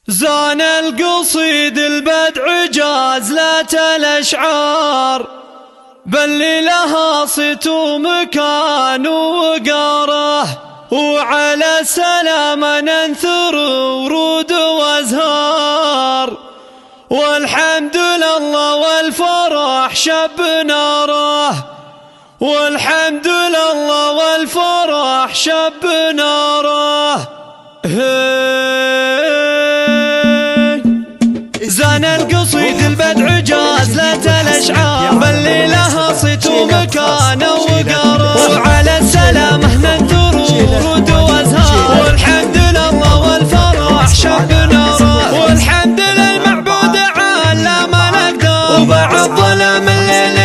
زان القصيد البدع جاز لا الأشعار، بل لها صيت ومكان وقاره، وعلى السلام ننثر ورود وازهار، والحمد لله والفرح شب ناره، والحمد لله والفرح شب ناره. زان القصيد البدع جاز لا الأشعار، بل لها صيت ومكان وقاره، وعلى السلامة ننثر ورود وازهار، والحمد لله والفرح شب ناره، والحمد للمعبود على ما نقدر، وبعد ظلام الليل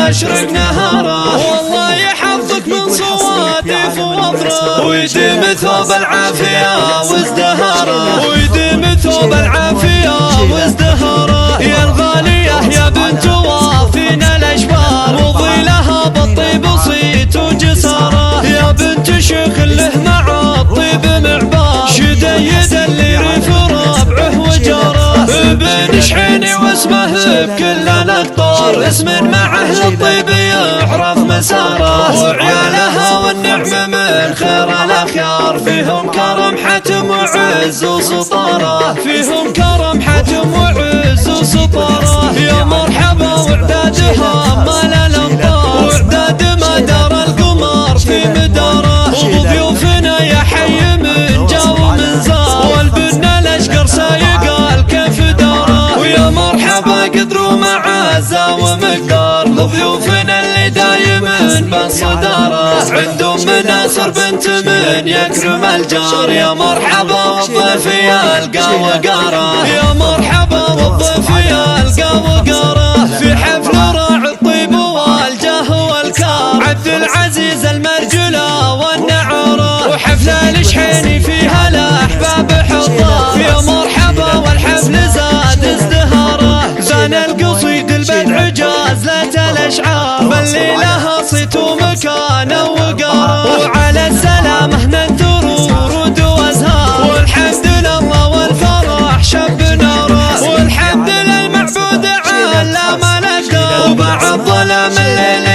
يشرق نهاره، والله يحفظك من صوادف واضرار، ويديم ثوب العافية وازدهاره، ويديم ثوب العافية وازدهاره. يا الغالية يا بنت وافينا الأشبار، وظلها بالطيب صيت وجساره، يا بنت شيخ له مع الطيب معبار، شديد اللي يرف ربعه وجاره، ابن شحيني واسمه بكل الأقطار، اسم مع أهل الطيب يعرف مساره، وعيالها والنعمة من خير الأخيار، فيهم كرم حتم وعز وسطاره، فيهم كرم حتم وعز وسطاره. يا مرحبا وعدادها مال الأمطار، وعداد ما دار القمر في مداره، وضيوفنا يا حي من جا ومن زار، والبن الأشقر سايق الكيف داره، ويا مرحبا قدر ومعزة ومقدار، لضيوفنا اللي دايما بالصدارة، عندهم مناصر بنت من يكرم الجار، يا مرحبا والضيف يلقى وقاره، يا مرحبا والضيف يلقى وقاره، في حفل راعي الطيب والجاه والكار، عبد العزيز المرجلة والنعاره، وحفل الشحيني فيها الأحباب حضار، يا مرحبا والحفل زاد ازدهاره. زان القصيد البدع جاز لا الأشعار، بل لها صيت ومكان وقاره، وعلى السلامة ننثر ورود وازهار، والحمد لله والفرح شب ناره، والحمد للمعبود على ما نقدر، وبعد ظلام الليل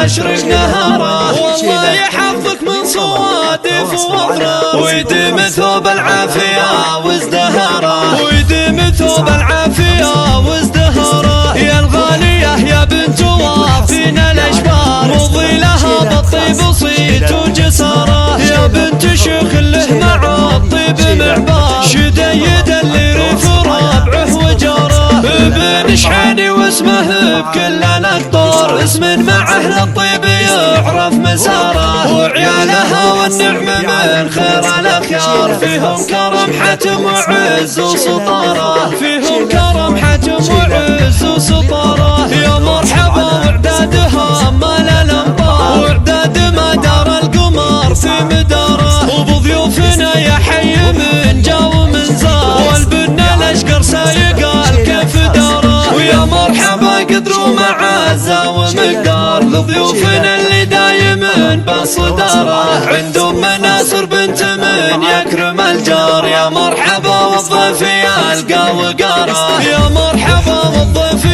يشرق نهاره، والله يحفظك من صوادف واضرار، ويديم ثوب العافية وازدهاره، ويديم ثوب العافية وازدهاره. يا الغالية يا بنت وافينا الأشبار، وظلها بالطيب صيت وجساره، يا بنت شيخ له مع الطيب معبار، شديد اللي يرف ربعه وجاره، ابن شحيني واسمه بكل الأقطار، اسم مع أهل الطيب يعرف مساره، وعيالها والنعمة من خير الأخيار، فيهم كرم حتم وعز وسطاره، فيهم كرم حتم وعز وسطاره. يا مرحبا وعدادها مال الأمطار، وعداد ما دار القمر في مداره، وبضيوفنا يا حي من جا ومن زار، والبن الأشقر سايق الكيف داره، ويا مرحبا قدر ومعزة ومقدار، لضيوفنا اللي دايما بالصدارة، عندهم مناصر بنت من يكرم الجار، يا مرحبا والضيف يلقى وقاره، يا مرحبا والضيف